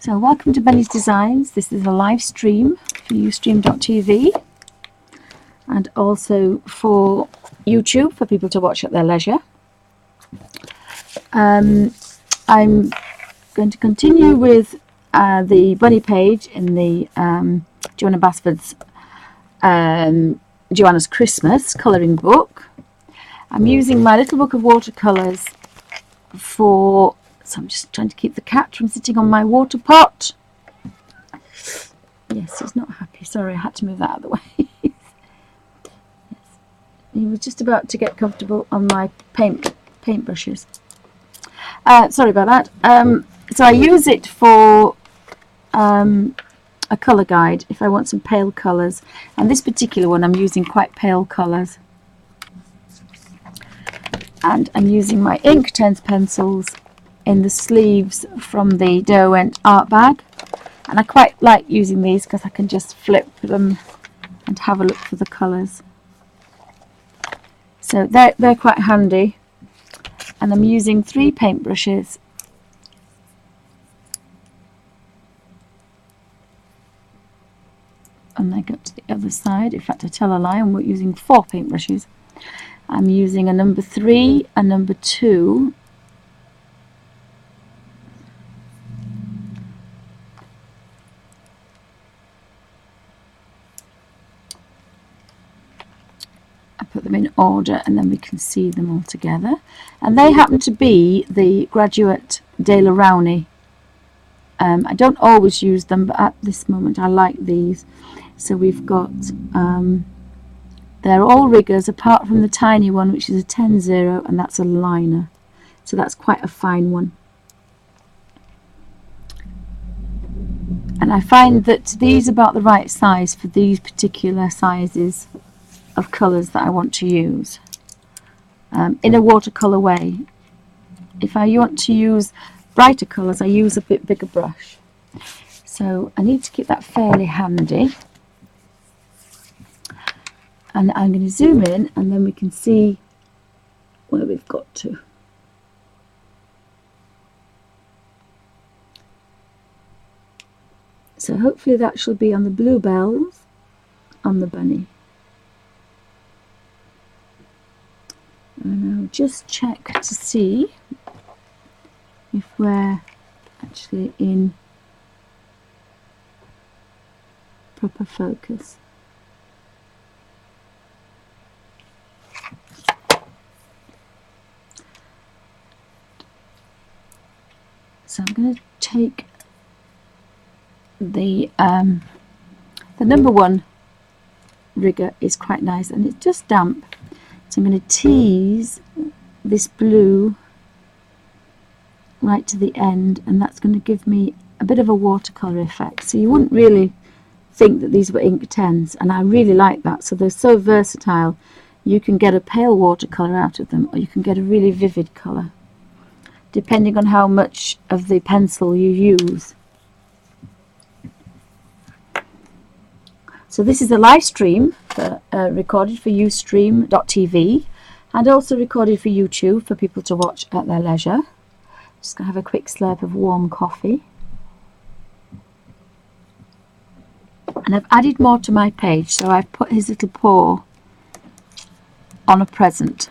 So welcome to Benny's Designs. This is a live stream for ustream.tv and also for YouTube for people to watch at their leisure. I'm going to continue with the bunny page in the Johanna Basford's Johanna's Christmas colouring book. I'm using my little book of watercolours so I'm just trying to keep the cat from sitting on my water pot. Yes, he's not happy. Sorry, I had to move that out of the way. Yes. He was just about to get comfortable on my paintbrushes. Sorry about that. So I use it for a colour guide if I want some pale colours. And this particular one I'm using quite pale colours. And I'm using my Inktense pencils in the sleeves from the Derwent art bag, and I quite like using these because I can just flip them and have a look for the colours. So they're quite handy, and I'm using 3 paintbrushes. And I go to the other side. In fact, I tell a lie, I'm using 4 paintbrushes. I'm using a number 3, a number 2, I put them in order and then we can see them all together. And they happen to be the Graduate De La Rowney. I don't always use them, but at this moment I like these. So we've got, they're all riggers apart from the tiny one, which is a 10-0, and that's a liner. So that's quite a fine one. And I find that these are about the right size for these particular sizes of colours that I want to use in a watercolour way. If I want to use brighter colours, I use a bit bigger brush. So I need to keep that fairly handy. And I'm going to zoom in and then we can see where we've got to. So hopefully that should be on the bluebells on the bunny. And I'll just check to see if we're actually in proper focus. So I'm going to take the number 1 rigger is quite nice and it's just damp. So I'm going to tease this blue right to the end, and that's going to give me a bit of a watercolour effect. So you wouldn't really think that these were Inktense, and I really like that. So they're so versatile. You can get a pale watercolour out of them, or you can get a really vivid colour, depending on how much of the pencil you use. So this is a live stream recorded for ustream.tv and also recorded for YouTube for people to watch at their leisure. Just going to have a quick slurp of warm coffee. And I've added more to my page, so I've put his little paw on a present.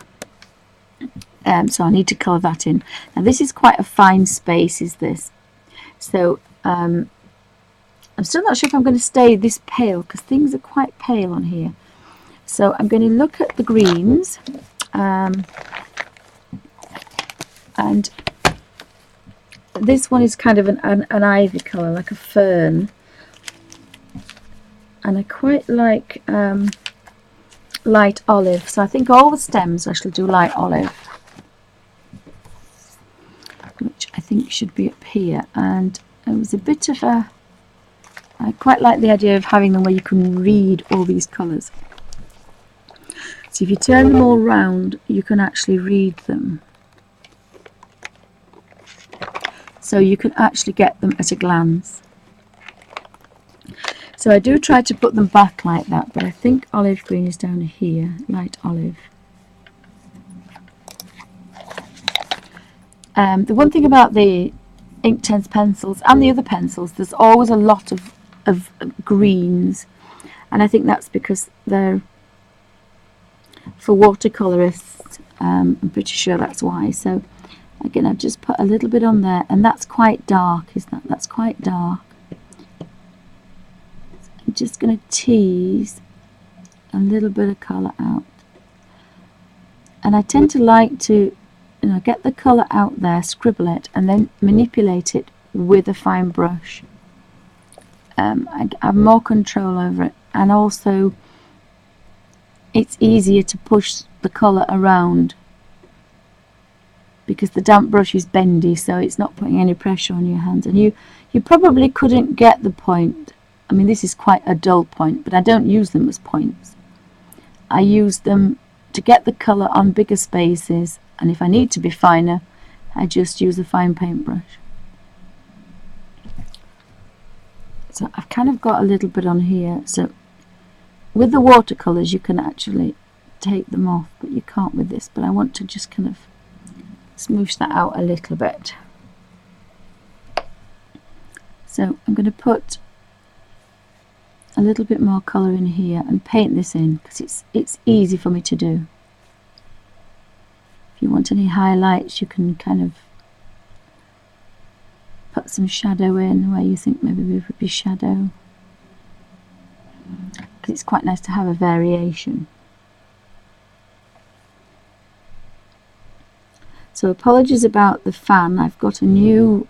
So I need to colour that in. Now this is quite a fine space, is this. So I'm still not sure if I'm going to stay this pale because things are quite pale on here. So I'm going to look at the greens and this one is kind of an ivy colour, like a fern, and I quite like light olive, so I think all the stems I shall do light olive, which I think should be up here. And it was a bit of a, I quite like the idea of having them where you can read all these colours. So if you turn them all round, you can actually read them. So you can actually get them at a glance. So I do try to put them back like that, but I think olive green is down here, light olive. The one thing about the Inktense pencils and the other pencils, there's always a lot of greens, and I think that's because they're for watercolorists. I'm pretty sure that's why. So again, I've just put a little bit on there, and that's quite dark, isn't that? That's quite dark. I'm just going to tease a little bit of colour out, and I tend to like to, get the colour out there, scribble it, and then manipulate it with a fine brush. I have more control over it, and also it's easier to push the colour around because the damp brush is bendy, so it's not putting any pressure on your hands. And you probably couldn't get the point. I mean, this is quite a dull point, but I don't use them as points. I use them to get the colour on bigger spaces, and if I need to be finer, I just use a fine paintbrush. So I've kind of got a little bit on here. So with the watercolours you can actually take them off, but you can't with this. But I want to just kind of smoosh that out a little bit. So I'm going to put a little bit more colour in here and paint this in, because it's easy for me to do. If you want any highlights, you can kind of put some shadow in where you think maybe there would be shadow, because it's quite nice to have a variation. So apologies about the fan. I've got a new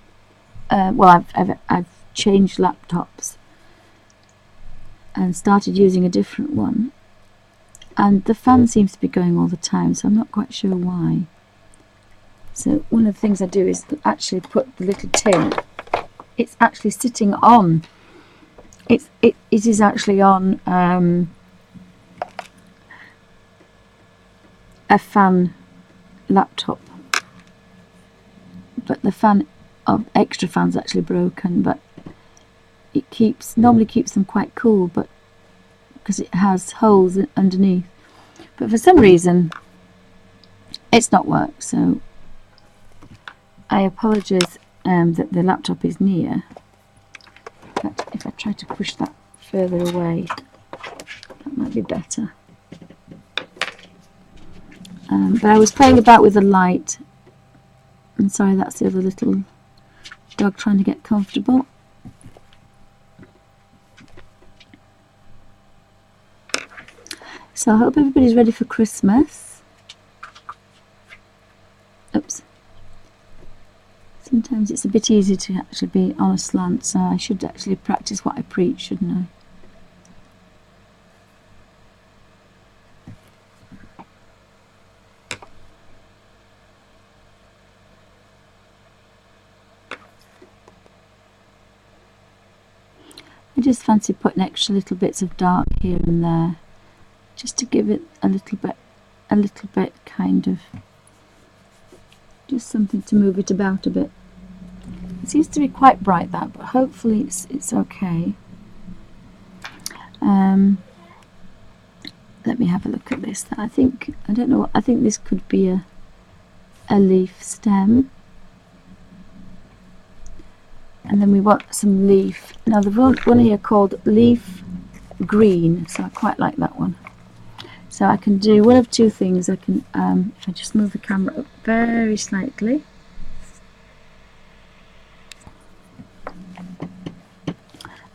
I've changed laptops and started using a different one, and the fan seems to be going all the time, so I'm not quite sure why. So one of the things I do is actually put the little tin. It's actually sitting on. It is actually on a fan laptop, but the fan of extra fan's actually broken. But it normally keeps them quite cool, but because it has holes underneath. But for some reason, it's not worked. So I apologise that the laptop is near. But if I try to push that further away, that might be better. But I was playing about with the light. I'm sorry, that's the other little dog trying to get comfortable. So I hope everybody's ready for Christmas. Oops. Sometimes it's a bit easier to actually be on a slant, so I should actually practice what I preach, shouldn't I? I just fancy putting extra little bits of dark here and there, just to give it a little bit kind of, just something to move it about a bit. It seems to be quite bright, that, but hopefully it's okay. Let me have a look at this. I don't know, I think this could be a leaf stem. And then we want some leaf. Now the one here called leaf green, so I quite like that one. So I can do one of two things. I can, if I just move the camera up very slightly,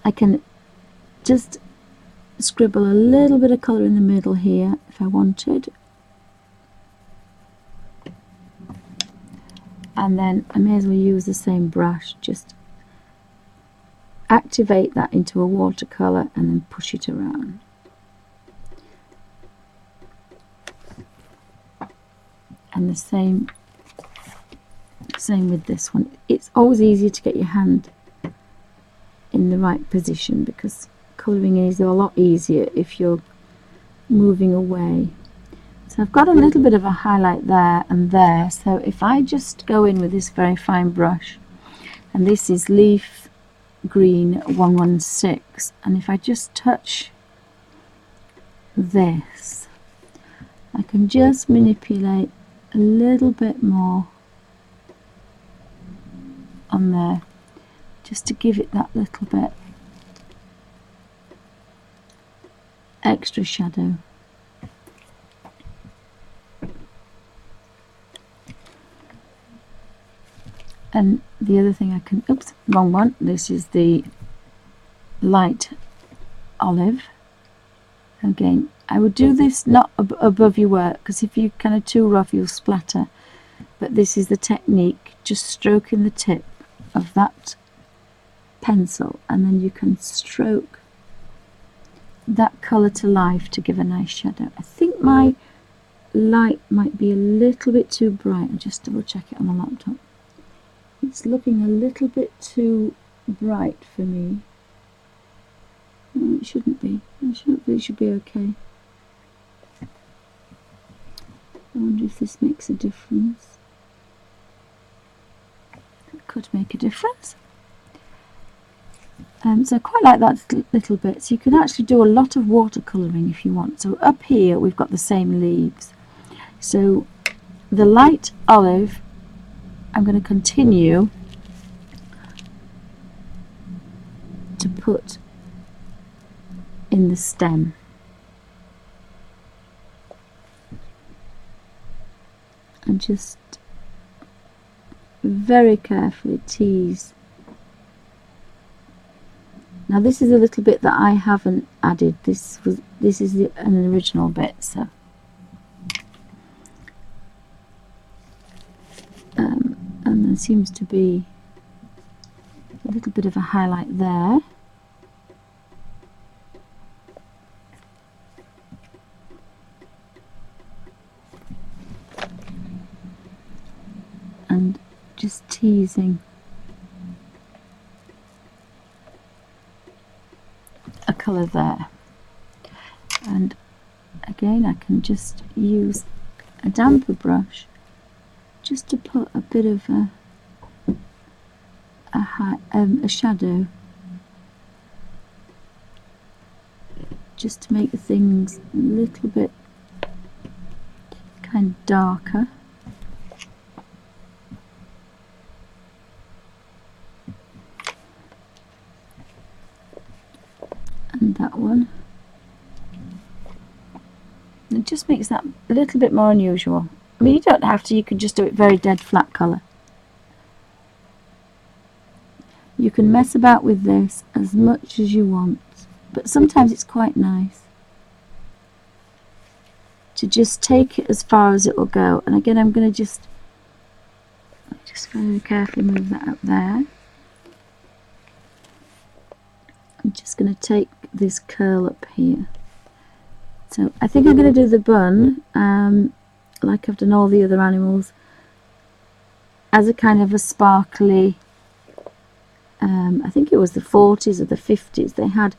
I can just scribble a little bit of colour in the middle here if I wanted, and then I may as well use the same brush, just activate that into a watercolour and then push it around. And the same with this one. It's always easier to get your hand in the right position, because colouring is a lot easier if you're moving away. So I've got a little bit of a highlight there and there, so if I just go in with this very fine brush, and this is leaf green 116, and if I just touch this, I can just manipulate a little bit more on there, just to give it that little bit extra shadow. And the other thing I can, oops, wrong one, this is the light olive. Again, I would do this not above your work, because if you're kind of too rough you'll splatter, but this is the technique, just stroking the tip of that pencil, and then you can stroke that colour to life to give a nice shadow. I think my light might be a little bit too bright. I'll just double check it on the laptop. It's looking a little bit too bright for me. No, it shouldn't be. It should be okay. I wonder if this makes a difference. It could make a difference. So I quite like that little bit. So you can actually do a lot of watercolouring if you want. So up here we've got the same leaves. So the light olive, I'm going to continue to put in the stem. And just very carefully tease. Now this is a little bit that I haven't added. This is an original bit, so and there seems to be a little bit of a highlight there. And just teasing a colour there. And again, I can just use a damper brush just to put a bit of a shadow, just to make things a little bit kind of darker. And that one. It just makes that a little bit more unusual. I mean, you don't have to, you can just do it very dead flat colour. You can mess about with this as much as you want, but sometimes it's quite nice to just take it as far as it will go. And again, I'm going to just very carefully move that up there. I'm just going to take this curl up here. So I think I'm going to do the bun, like I've done all the other animals, as a kind of a sparkly, I think it was the 40s or the 50s they had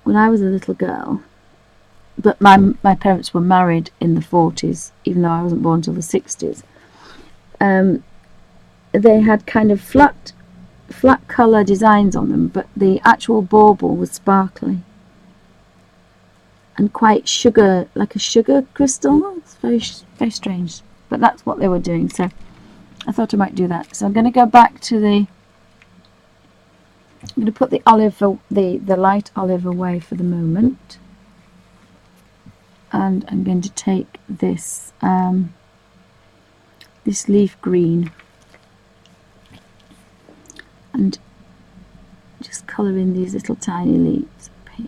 when I was a little girl, but my parents were married in the 40s, even though I wasn't born till the 60s. They had kind of flat colour designs on them, but the actual bauble was sparkly and quite sugar, like a sugar crystal. It's very strange, but that's what they were doing, so I thought I might do that. So I'm going to go back to the, I'm going to put the olive, the light olive away for the moment, and I'm going to take this this leaf green and just colour in these little tiny leaves up here,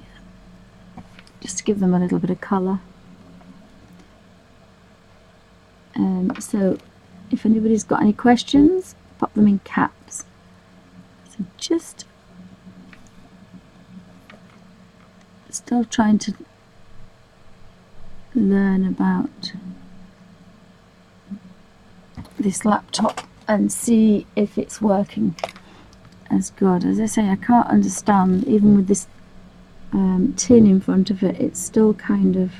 just to give them a little bit of colour. So if anybody's got any questions, pop them in caps. So just still trying to learn about this laptop and see if it's working as good. As I say, I can't understand, even with this tin in front of it, it's still kind of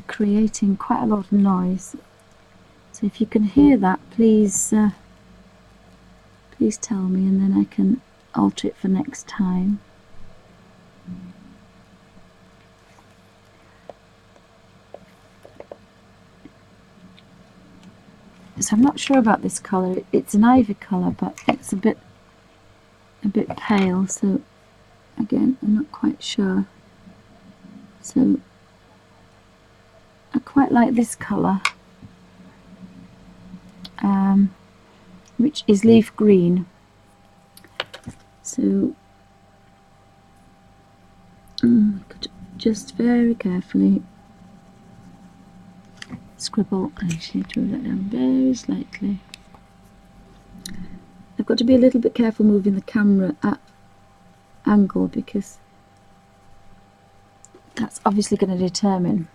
creating quite a lot of noise. So if you can hear that, please please tell me, and then I can alter it for next time. So I'm not sure about this colour. It's an ivy colour, but it's a bit pale, so again I'm not quite sure. So I quite like this colour, which is leaf green. So I could just very carefully scribble. I just need to move that down very slightly. I've got to be a little bit careful moving the camera at angle, because that's obviously going to determine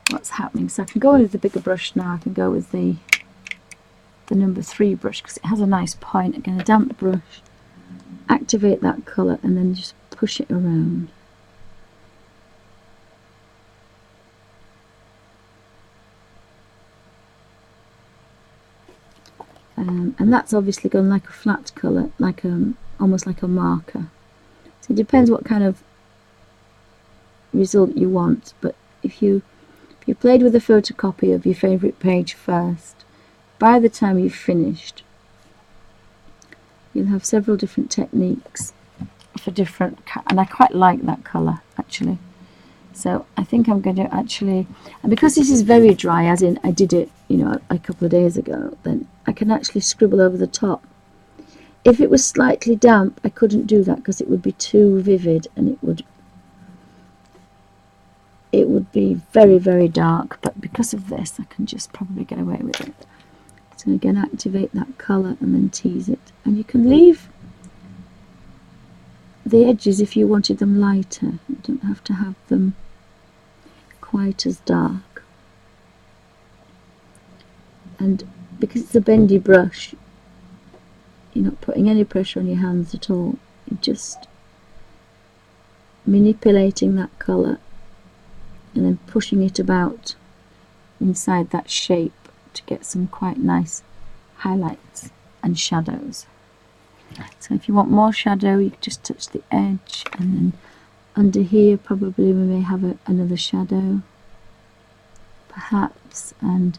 what's happening. So I can go with the bigger brush now. I can go with the number 3 brush, because it has a nice point. Again, a damp brush, activate that colour and then just push it around. And that's obviously gone like a flat colour, like almost like a marker. So it depends what kind of result you want, but if you played with a photocopy of your favourite page first, by the time you've finished you'll have several different techniques for different, and I quite like that colour actually. So I think I'm going to actually, and because this is very dry, as in I did it, you know, a couple of days ago, then I can actually scribble over the top. If it was slightly damp, I couldn't do that because it would be too vivid and it would be very, very dark. But because of this, I can just probably get away with it. So again, activate that colour and then tease it. And you can leave the edges if you wanted them lighter. You don't have to have them quite as dark. And because it's a bendy brush, you're not putting any pressure on your hands at all. You're just manipulating that colour and then pushing it about inside that shape to get some quite nice highlights and shadows. So if you want more shadow, you can just touch the edge, and then under here probably we may have another shadow perhaps, and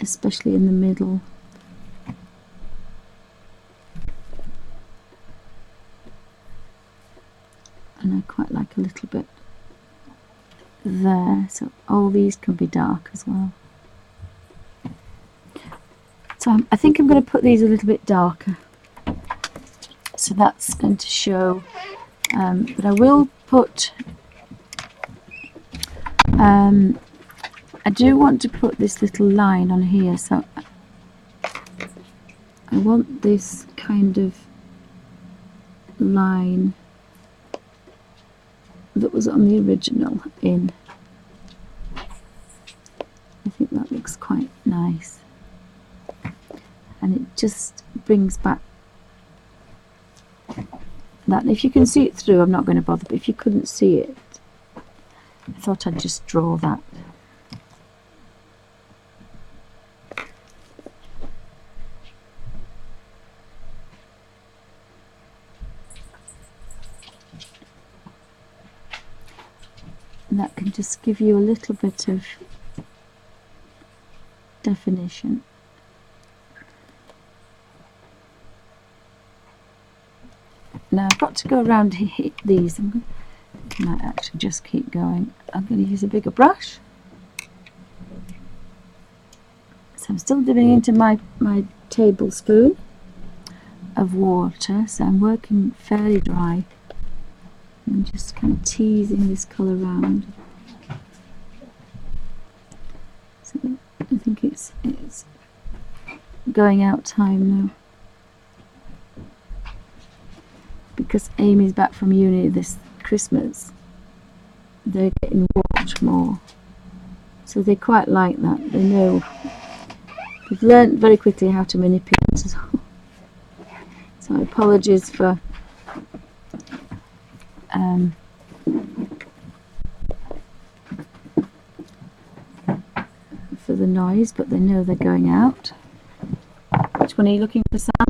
especially in the middle. And I quite like a little bit there, so all these can be dark as well. So I think I'm going to put these a little bit darker, so that's going to show, but I will put, I do want to put this little line on here, so I want this kind of line that was on the original in. I think that looks quite nice, and it just brings back that. If you can see it through, I'm not going to bother, but if you couldn't see it, I thought I'd just draw that. And that can just give you a little bit of definition. Now I've got to go around these. I might actually just keep going. I'm going to use a bigger brush. So I'm still dipping into my tablespoon of water, so I'm working fairly dry. I'm just kind of teasing this colour around. So I think it's going out time now, because Amy's back from uni this Christmas. They're getting watched more, so they quite like that. They know, they've learnt very quickly how to manipulate. So apologies for the noise, but they know they're going out. Which one are you looking for, Sam?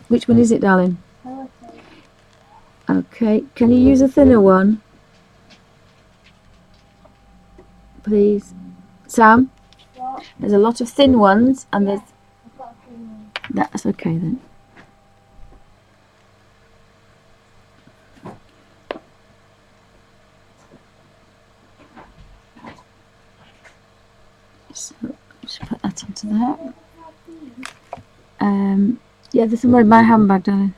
Which one is it, darling? Okay, can you use a thinner one, please? Sam? There's a lot of thin ones, and there's... That's okay then. So just put that onto there. Yeah, there's somewhere in my handbag, darling.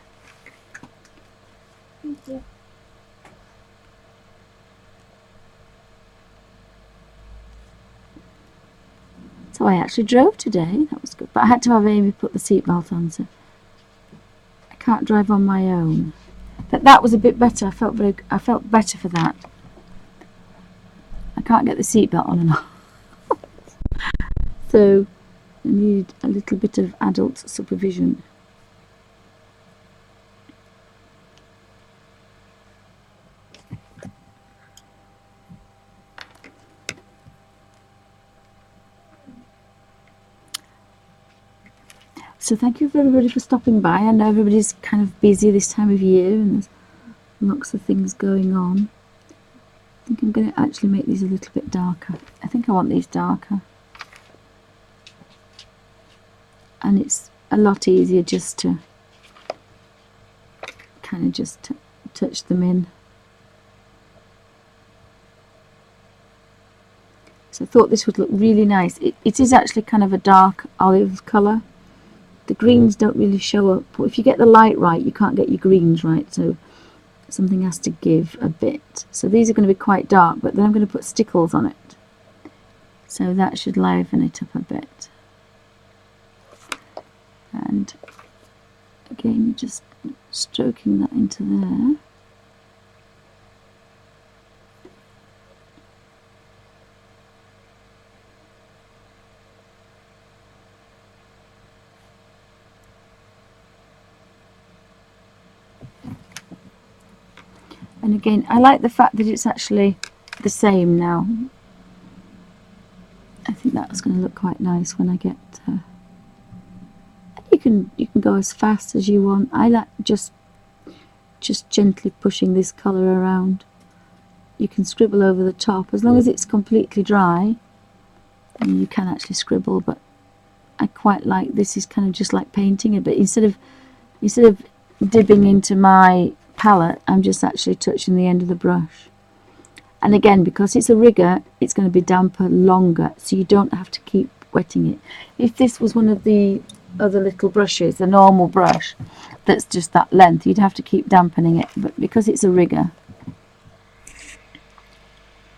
So I actually drove today. That was good, but I had to have Amy put the seatbelt on, so I can't drive on my own. But that was a bit better. I felt better for that. I can't get the seatbelt on and off, so I need a little bit of adult supervision. So thank you for everybody for stopping by. I know everybody's kind of busy this time of year and there's lots of things going on. I think I'm going to actually make these a little bit darker. I think I want these darker. And it's a lot easier just to kind of just touch them in. So I thought this would look really nice. It is actually kind of a dark olive colour. The greens don't really show up. But if you get the light right, you can't get your greens right. So something has to give a bit. So these are going to be quite dark, but then I'm going to put stickles on it. So that should liven it up a bit. And again, just stroking that into there. And again, I like the fact that it's actually the same now. I think that's going to look quite nice when I get... you can go as fast as you want. I like just gently pushing this colour around. You can scribble over the top. As long as it's completely dry, and you can actually scribble, but I quite like this. Is kind of just like painting it, but instead of dipping into my palette, I'm just actually touching the end of the brush. And again, because it's a rigger, it's going to be damper longer, so you don't have to keep wetting it. If this was one of the other little brushes, a normal brush that's just that length, you'd have to keep dampening it, but because it's a rigger,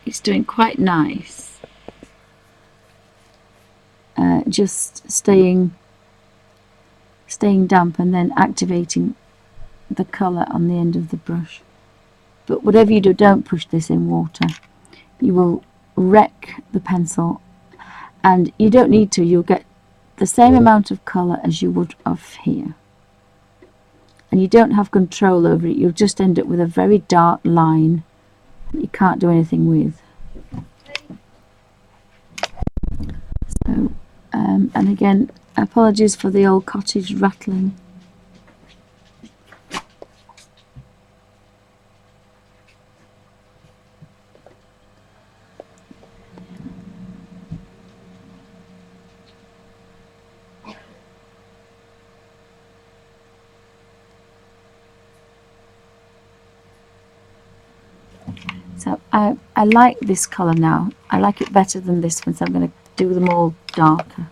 it's doing quite nice. Just staying damp and then activating the colour on the end of the brush. But whatever you do, don't push this in water. You will wreck the pencil, and you don't need to. You'll get the same amount of colour as you would of here. And you don't have control over it. You'll just end up with a very dark line that you can't do anything with. So, and again, apologies for the old cottage rattling. So I like this colour now. I like it better than this one, so I'm going to do them all darker.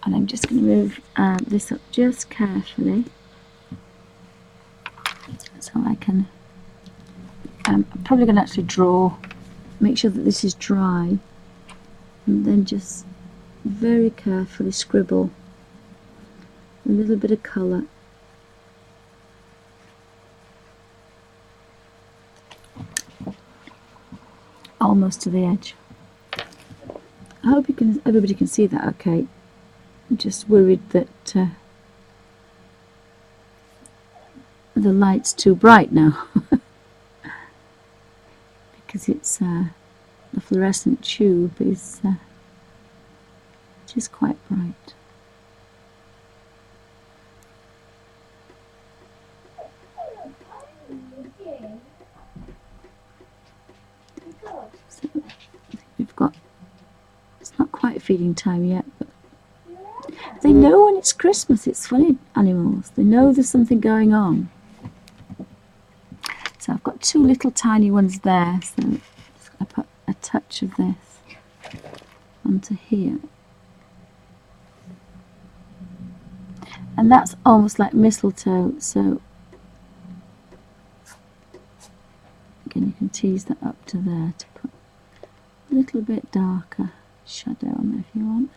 And I'm just going to move this up just carefully, so I can... I'm probably going to actually make sure that this is dry, and then just very carefully scribble a little bit of colour. Almost to the edge. I hope everybody can see that okay. I'm just worried that the light's too bright now because it's the fluorescent tube is just quite bright. So feeding time yet, but they know when it's Christmas. It's funny, animals. They know there's something going on. So I've got 2 little tiny ones there, so I'm just going to put a touch of this onto here. And that's almost like mistletoe, so again you can tease that up to there to put a little bit darker shadow on there if you want.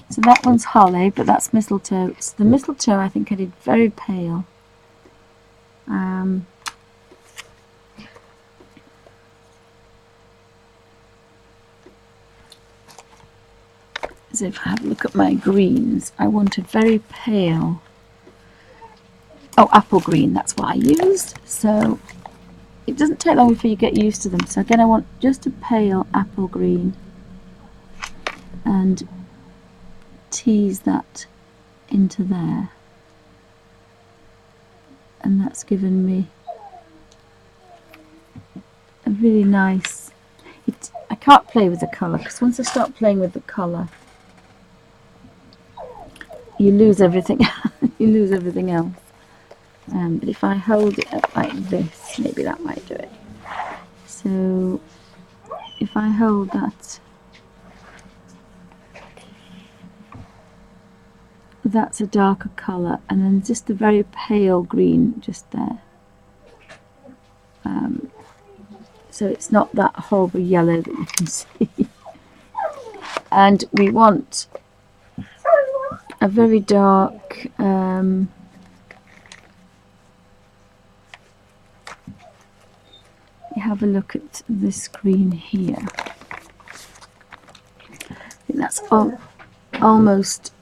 So that one's holly, but that's mistletoe. So the mistletoe I think I did very pale. So if I have a look at my greens, I want a very pale, apple green, that's what I used. So it doesn't take long before you get used to them. So again, I want just a pale apple green and tease that into there. And that's given me a really nice, I can't play with the colour because once I start playing with the colour, you lose everything. You lose everything else. But if I hold it up like this, maybe that might do it. So if I hold that, that's a darker colour, and then just a very pale green just there. So it's not that horrible yellow that you can see. And we want a very dark you have a look at this green here. I think that's almost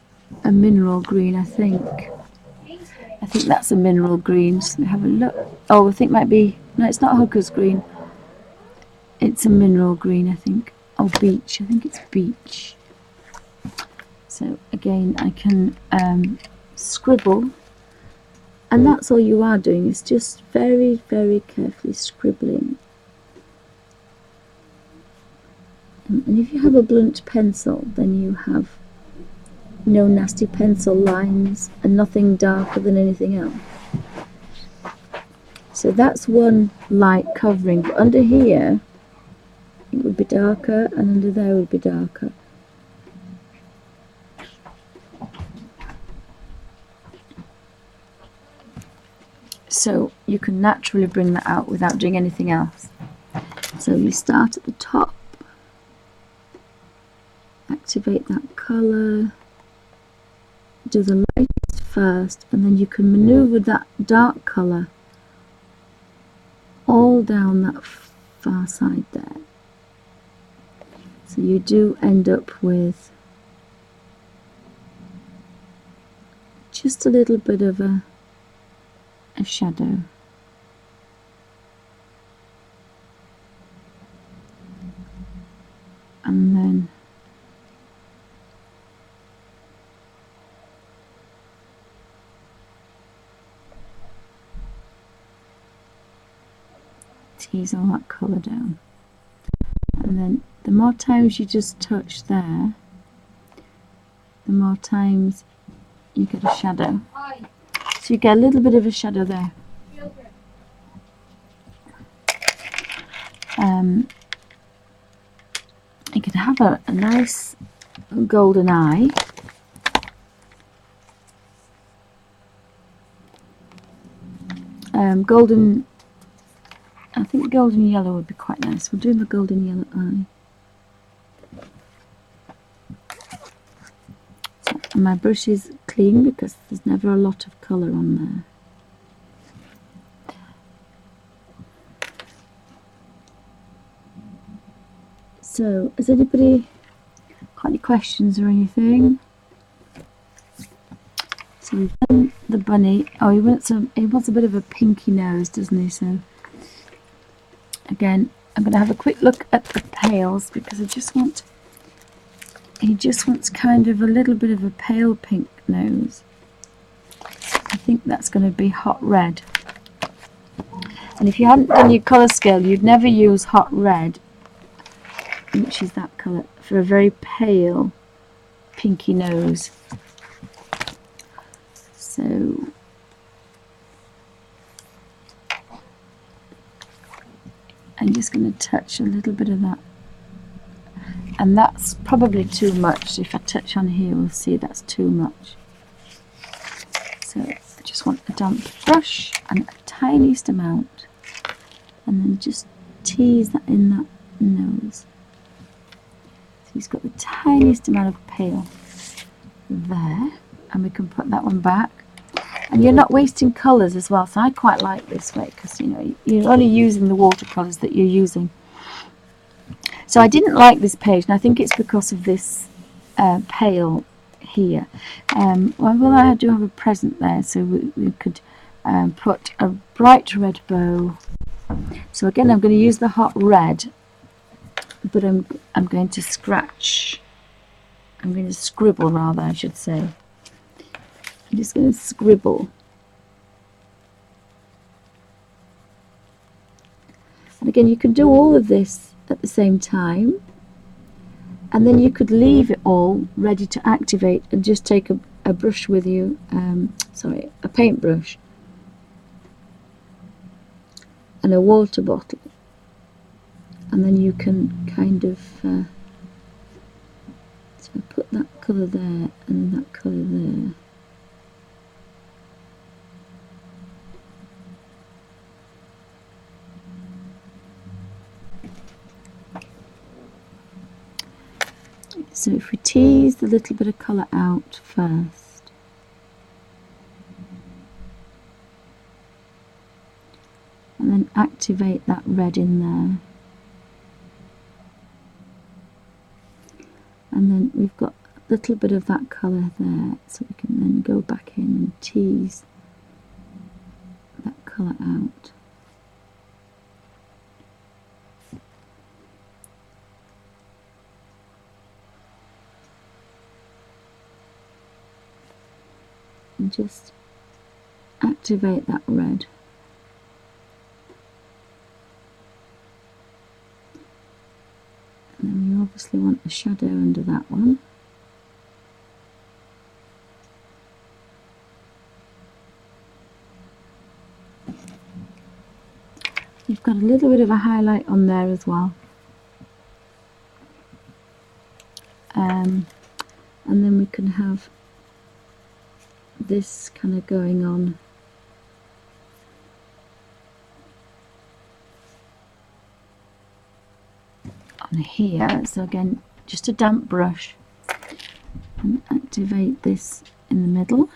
a mineral green, I think. I think that's a mineral green. So we have a look. Oh, I think it might be, no, it's not hooker's green. It's a mineral green, I think. Oh, beech. I think it's beech. So again, I can scribble, and that's all you are doing, is just very, very carefully scribbling. And if you have a blunt pencil, then you have no nasty pencil lines and nothing darker than anything else. So that's one light covering, but under here it would be darker, and under there would be darker. So you can naturally bring that out without doing anything else. So you start at the top, activate that colour, do the lightest first, and then you can manoeuvre that dark colour all down that far side there. So you do end up with just a little bit of a shadow. And then tease all that colour down. And then the more times you just touch there, the more times you get a shadow. So you get a little bit of a shadow there. You can have a nice golden eye. Golden, I think golden yellow would be quite nice. We'll do the golden yellow eye. So my brush is clean because there's never a lot of colour on there. So, has anybody got any questions or anything? So we've done the bunny. Oh, he wants a bit of a pinky nose, doesn't he? So again, I'm going to have a quick look at the pales because he just wants kind of a little bit of a pale pink nose. I think that's going to be hot red. And if you hadn't done your colour scale, you'd never use hot red which is that colour, for a very pale pinky nose. So I'm just going to touch a little bit of that, and that's probably too much. If I touch on here, we'll see that's too much. So I just want a damp brush and a tiniest amount, and then just tease that in that nose. So he's got the tiniest amount of pale there, and we can put that one back. And you're not wasting colours as well, so I quite like this way, because you know you're only using the watercolours that you're using. So I didn't like this page, and I think it's because of this pale here. Well, I do have a present there, so we could put a bright red bow. So again, I'm going to use the hot red, but I'm going to scratch. I'm going to scribble, rather, I should say. I'm just going to scribble. And again, you can do all of this at the same time, and then you could leave it all ready to activate and just take a brush with you, a paintbrush and a water bottle, and then you can kind of so put that colour there and then that colour there. So if we tease the little bit of colour out first, and then activate that red in there, and then we've got a little bit of that colour there, so we can then go back in and tease that colour out. And just activate that red. And then we obviously want a shadow under that one. You've got a little bit of a highlight on there as well. And then we can have this kind of going on here. So again, just a damp brush, and activate this in the middle.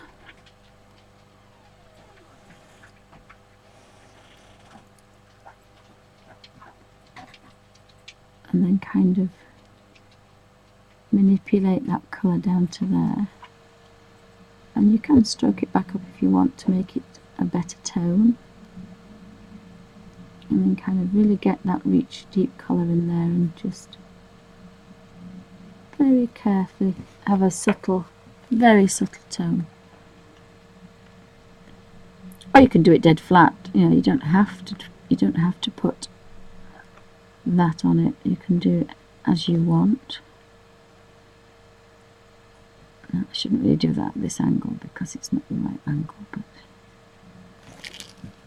And then kind of manipulate that colour down to there. And you can stroke it back up if you want to make it a better tone. And then kind of really get that rich deep colour in there, and just very carefully have a subtle, very subtle tone. Or you can do it dead flat. You know, you don't have to put that on it. You can do it as you want. I shouldn't really do that at this angle because it's not the right angle, but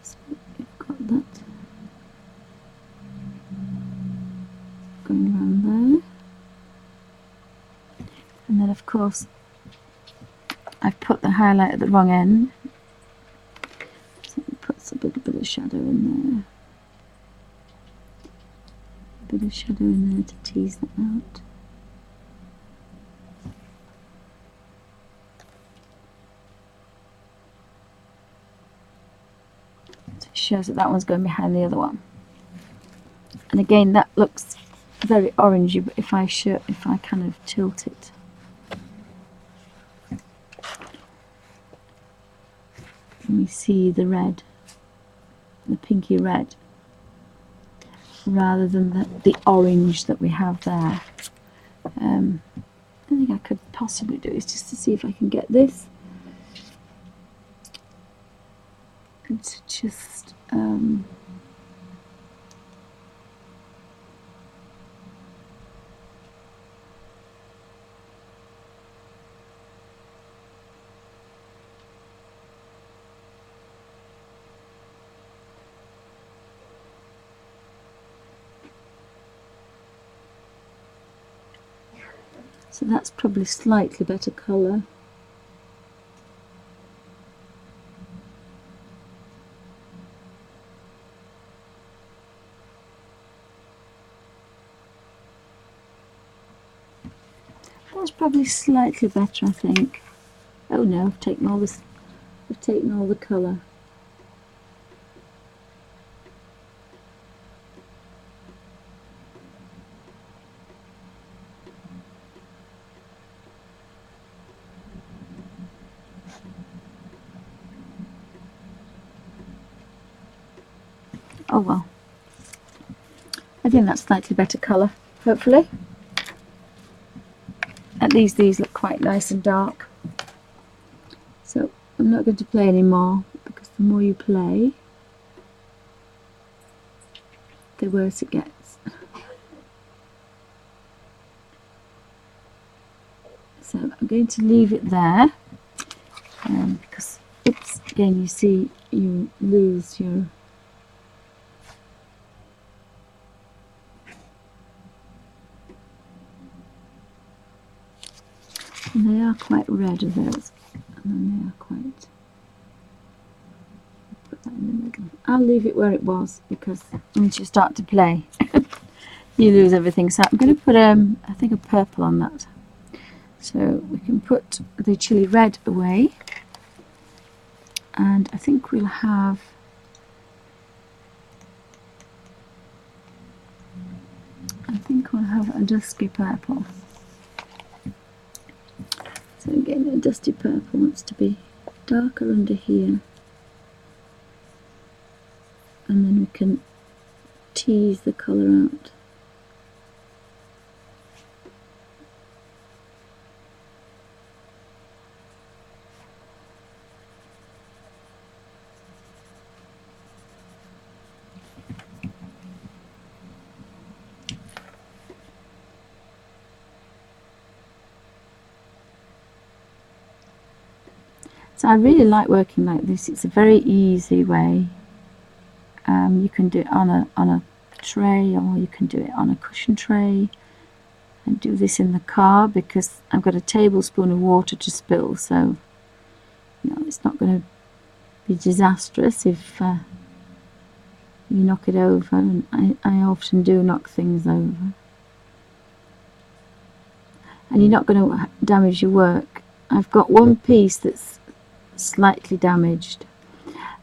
so you've got that going around there. And then of course I've put the highlight at the wrong end, so it puts a little bit of shadow in there. A bit of shadow in there to tease that out. Shows that one's going behind the other one, and again that looks very orangey, but if I kind of tilt it, and we see the red, the pinky red, rather than the orange that we have there. I think I could possibly do is just to see if I can get this and to just So that's probably slightly better colour. That's probably slightly better, I think. Oh no, I've taken all this. I've taken all the colour. Oh well. I think that's slightly better colour, hopefully. At least these look quite nice and dark. So I'm not going to play anymore, because the more you play, the worse it gets. So I'm going to leave it there, because, oops, again you see you lose your... And they are quite red, are those, and then they are quite... Put that in the middle. I'll leave it where it was, because once you start to play you lose everything. So I'm going to put I think a purple on that. So we can put the chili red away, and I think we'll have a dusky purple. So again, a dusty purple wants to be darker under here, and then we can tease the colour out. So I really like working like this. It's a very easy way. You can do it on a tray, or you can do it on a cushion tray, and do this in the car, because I've got a tablespoon of water to spill, so you know, it's not going to be disastrous if you knock it over, and I often do knock things over. And you're not going to damage your work. I've got one piece that's slightly damaged,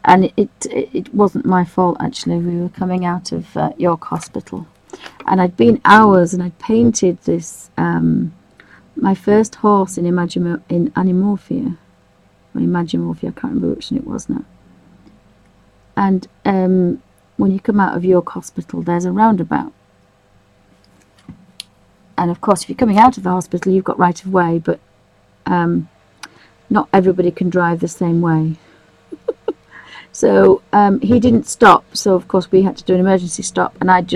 and it wasn't my fault actually. We were coming out of York Hospital, and I'd been hours, and I'd painted this my first horse in Animorphia, or Imagimorphia, I can't remember which one it was now. And when you come out of York Hospital, there's a roundabout, and of course if you're coming out of the hospital you've got right of way, but not everybody can drive the same way. So he didn't stop, so of course we had to do an emergency stop, and I'd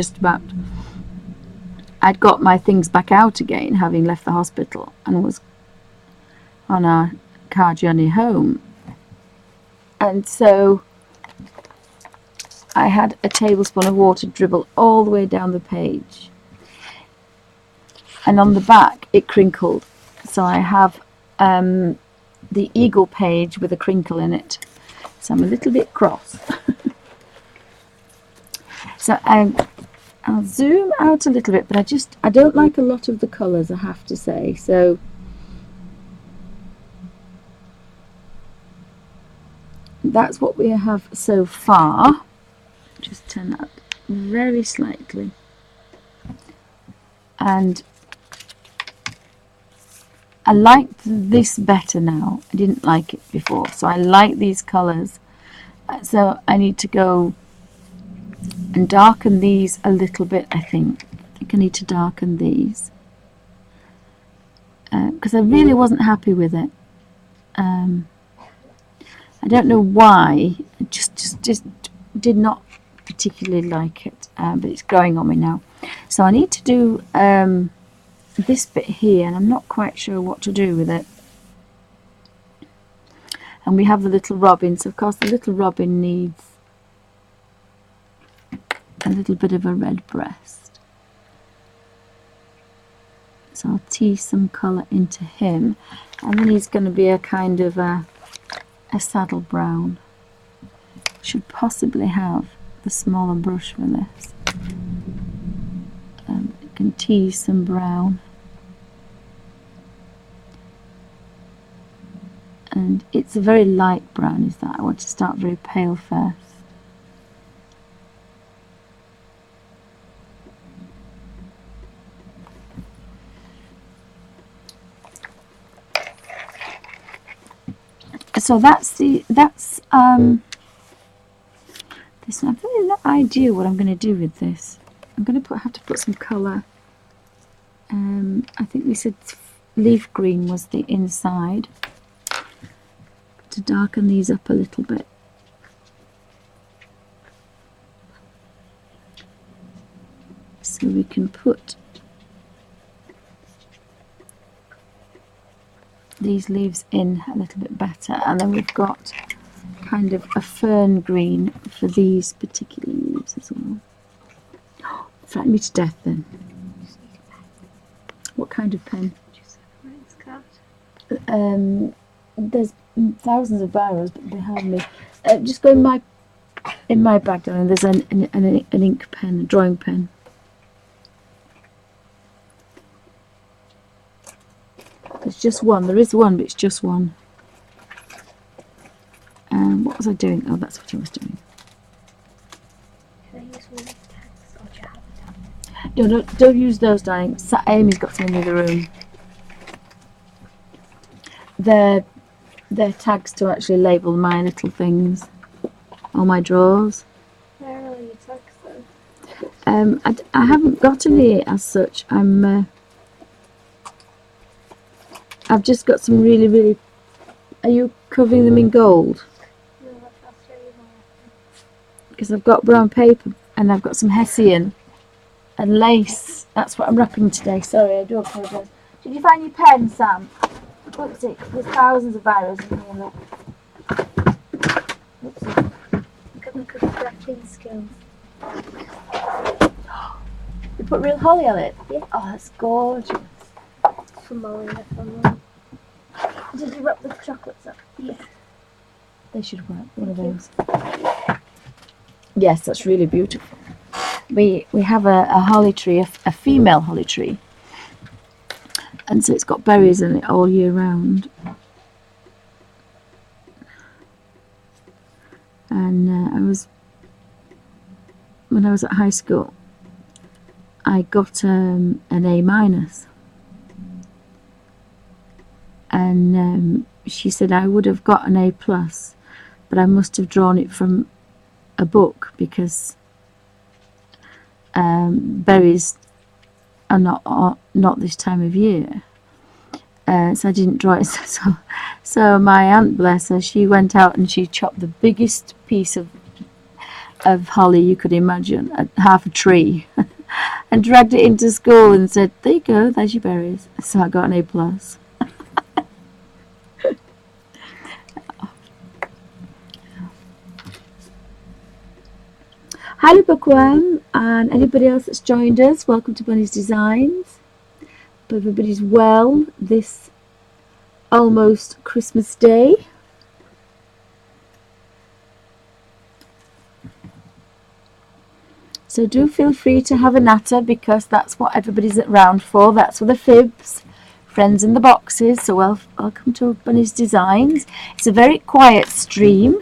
got my things back out again, having left the hospital, and was on our car journey home. And so I had a tablespoon of water dribble all the way down the page, and on the back it crinkled. So I have the eagle page with a crinkle in it. So I'm a little bit cross. So I'll zoom out a little bit, but I don't like a lot of the colours, I have to say. So that's what we have so far. Just turn that very slightly. And I liked this better now. I didn't like it before. So I like these colours. So I need to go and darken these a little bit, I think. I think I need to darken these. Because I really wasn't happy with it. I don't know why. I just did not particularly like it. But it's growing on me now. So I need to do this bit here, and I'm not quite sure what to do with it. And we have the little robin, so of course the little robin needs a little bit of a red breast. So I'll tease some colour into him, and then he's going to be a kind of a saddle brown. Should possibly have the smaller brush for this. You can tease some brown, and it's a very light brown. Is that I want to start very pale first. So that's this. I've really no idea what I'm going to do with this. I'm going to have to put some colour. I think we said leaf green was the inside, to darken these up a little bit. So we can put these leaves in a little bit better, and then we've got kind of a fern green for these particular leaves as well. Frighten me to death then. What kind of pen? There's thousands of biros behind me. Just go in my bag, darling. There's an ink pen, a drawing pen. There's just one. There is one, but it's just one. What was I doing? Oh, that's what I was doing. Can I use one of the tags, or do you have a tag? No, don't use those, darling. Amy's got some in the other room. They're tags to actually label my little things, all my drawers. Where are all your tags then? I haven't got any as such. I've just got some really, really. Are you covering them in gold? No, I'll show you more. Because I've got brown paper and I've got some hessian and lace. That's what I'm wrapping today. Sorry, I do apologise. Did you find your pen, Sam? Oopsie, there's thousands of viros in here. Look. Oopsie. Look at the wrapping skills. You put real holly on it? Yeah. Oh, that's gorgeous. For Molly and for Mum. Did you wrap the chocolates up? Yeah. They should work. One of those. Yes, that's really beautiful. We have a holly tree, a female holly tree, and so it's got berries in it all year round. And when I was at high school, I got an A-, and she said I would have got an A+, but I must have drawn it from a book, because berries are not this time of year, so I didn't draw it. So my aunt, bless her, she went out and she chopped the biggest piece of holly you could imagine, half a tree, and dragged it into school and said, "There you go, there's your berries." So I got an A+. Hi Bookworm, and anybody else that's joined us, welcome to Bunny's Designs. Hope everybody's well this almost Christmas Day. So do feel free to have a natter, because that's what everybody's around for. That's for the fibs, friends in the boxes. So welcome to Bunny's Designs. It's a very quiet stream,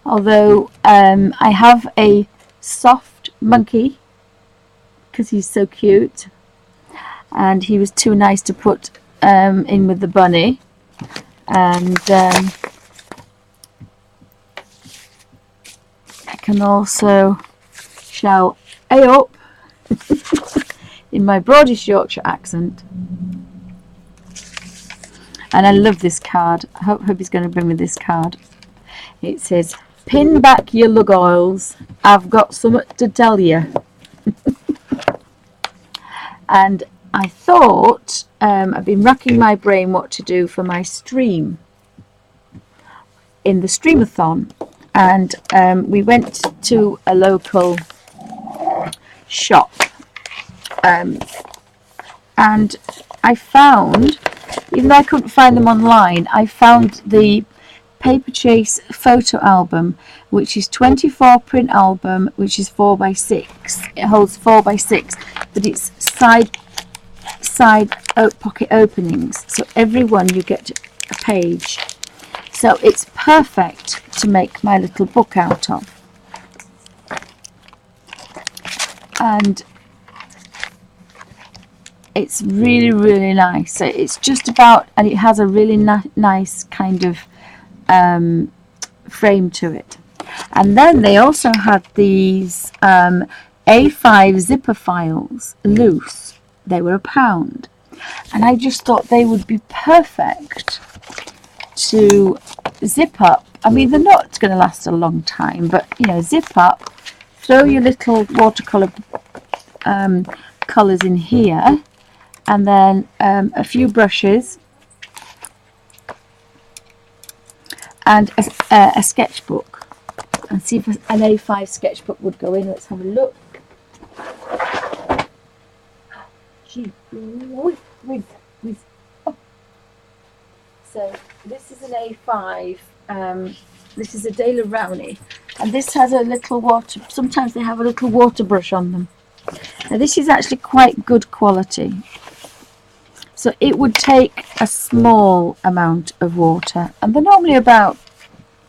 although I have a soft monkey, because he's so cute, and he was too nice to put in with the bunny, and I can also shout "Hey up" in my broadest Yorkshire accent. And I love this card. I hope he's going to bring me this card. It says, "Pin back your lug oils, I've got something to tell you." And I thought, I've been racking my brain what to do for my stream in the streamathon, and we went to a local shop, and I found, even though I couldn't find them online, I found the Paper Chase photo album, which is 24 print album, which is 4x6. It holds 4x6, but it's side pocket openings, so every one you get a page. So it's perfect to make my little book out of. And it's really, really nice. So it's just about, and it has a really nice kind of frame to it. And then they also had these A5 zipper files loose. They were £1, and I just thought they would be perfect to zip up. I mean, they're not going to last a long time, but you know, zip up, throw your little watercolor colors in here, and then a few brushes and a sketchbook, and see if an A5 sketchbook would go in. Let's have a look. Gee whiz. Oh. So this is an A5. This is a Daler Rowney, and this has a little water. Sometimes they have a little water brush on them. Now this is actually quite good quality. So it would take a small amount of water, and they're normally about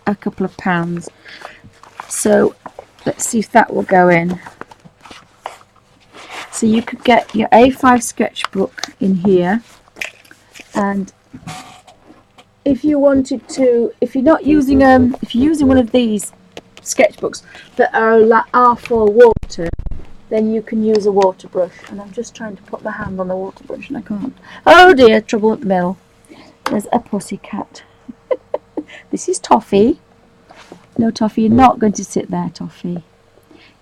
a couple of pounds. So let's see if that will go in. So you could get your A5 sketchbook in here, and if you wanted to, if you're not using if you're using one of these sketchbooks that are for water, then you can use a water brush. And I'm just trying to put my hand on the water brush and I can't. Oh dear, trouble at the mill. There's a pussycat. This is Toffee. No, Toffee, you're not going to sit there, Toffee.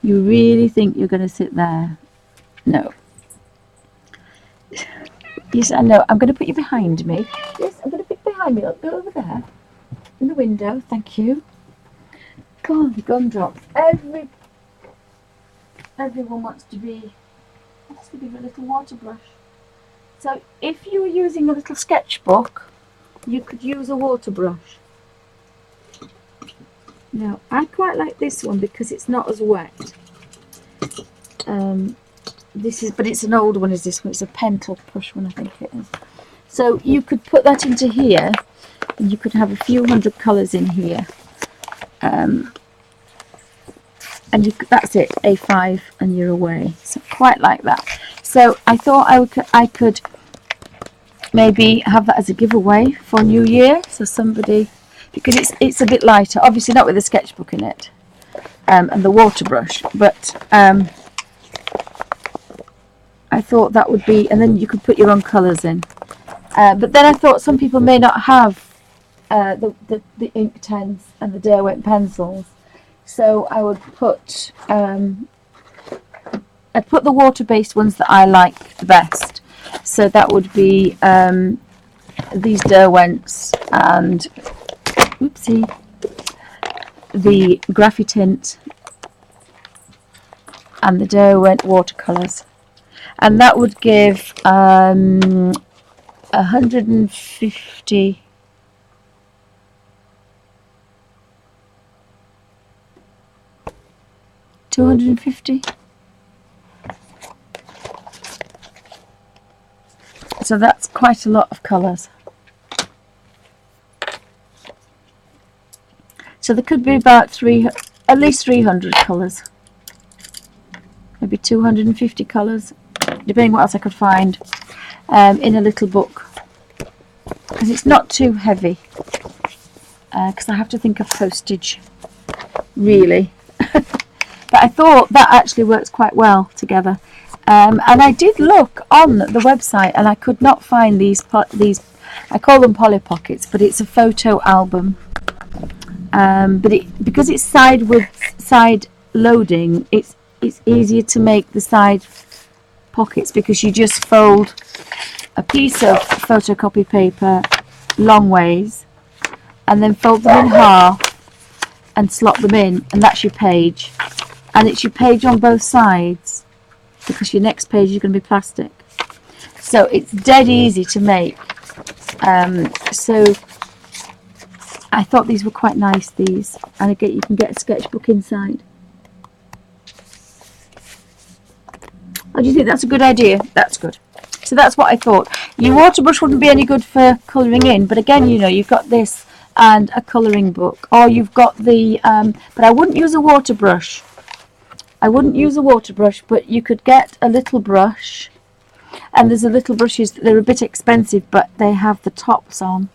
You really think you're going to sit there? No. Yes, I know. I'm going to put you behind me. Yes, I'm going to put you behind me. Look, go over there. In the window. Thank you. Come on, gumdrops. Everyone wants to be with a little water brush. So if you were using a little sketchbook, you could use a water brush. Now, I quite like this one because it's not as wet. But it's an old one, is this one? It's a Pentel push one, I think it is. So you could put that into here, and you could have a few hundred colours in here. And that's it, A5, and you're away. So quite like that. So I thought I could maybe have that as a giveaway for New Year. So somebody, because it's a bit lighter, obviously not with a sketchbook in it, and the water brush, but I thought that would be, and then you could put your own colours in. But then I thought some people may not have the ink tens and the Derwent pencils. So I would put I'd put the water-based ones that I like the best. So that would be these Derwents and oopsie, the Graphitint and the Derwent watercolours, and that would give 150. 250. So that's quite a lot of colours. So there could be about at least 300 colours. Maybe 250 colours, depending what else I could find in a little book. Because it's not too heavy. Because I have to think of postage, really. But I thought that actually works quite well together. And I did look on the website and I could not find these, I call them Polly Pockets, but it's a photo album. But because it's side loading, it's easier to make the side pockets because you just fold a piece of photocopy paper long ways and then fold them in half and slot them in, and that's your page. And it's your page on both sides because your next page is going to be plastic. So it's dead easy to make. So I thought these were quite nice, these. And again, you can get a sketchbook inside. Oh, do you think that's a good idea? That's good. So that's what I thought. Your water brush wouldn't be any good for colouring in, but again, you know, you've got this and a colouring book, or you've got the, but I wouldn't use a water brush. I wouldn't use a water brush, but you could get a little brush, and there's a little brushes, they're a bit expensive, but they have the tops on.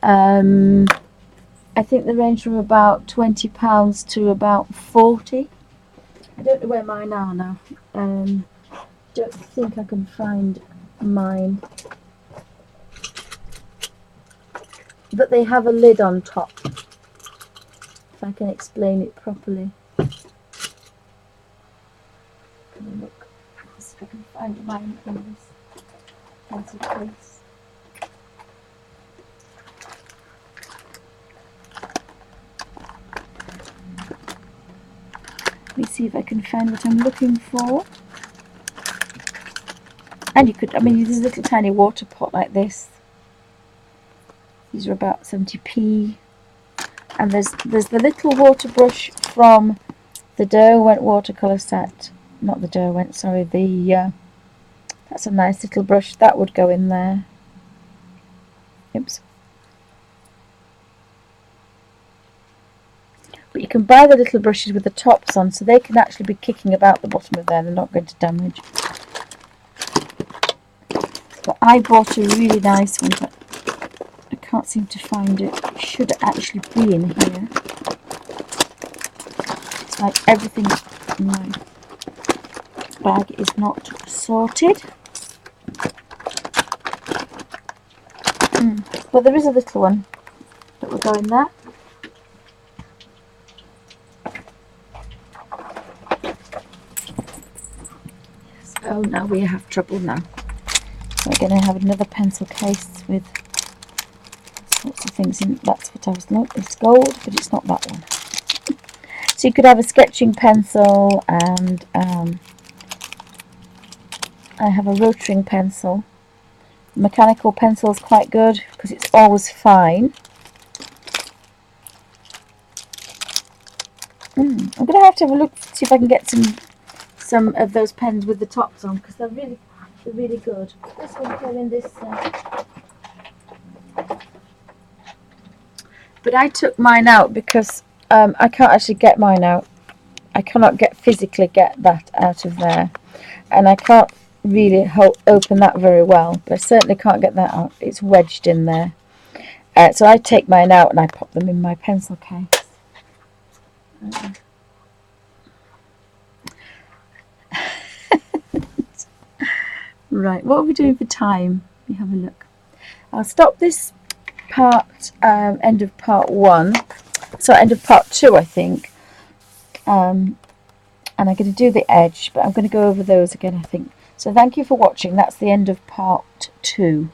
I think they range from about £20 to about 40. I don't know where mine are now. Don't think I can find mine, but they have a lid on top, if I can explain it properly. Look, let's see if I can find mine in this pencil case. Let me see if I can find what I'm looking for. And you could, I mean, there's a little tiny water pot like this. These are about 70p. And there's the little water brush from the Derwent watercolour set. Not the Derwent, sorry, the, that's a nice little brush. That would go in there. Oops. But you can buy the little brushes with the tops on, so they can actually be kicking about the bottom of there. They're not going to damage. But I bought a really nice one, but I can't seem to find it. It should actually be in here. It's like everything in my bag is not sorted. But there is a little one that will go in there. Yes. Oh, now we have trouble now. So we're going to have another pencil case with lots of things in. That's what I was looking. It's gold, but it's not that one. So you could have a sketching pencil, and I have a rotring pencil. Mechanical pencil is quite good because it's always fine. I'm going to have a look, see if I can get some of those pens with the tops on, because they're really good. This one came in this set. But I took mine out because I can't actually get mine out. I cannot physically get that out of there, and I can't really open that very well, but I certainly can't get that out. It's wedged in there. So I take mine out and I pop them in my pencil case. Right, what are we doing for time? Let me have a look. I'll stop this part, end of part 1, so end of part 2 I think, and I'm going to do the edge, but I'm going to go over those again I think. So thank you for watching. That's the end of part 2.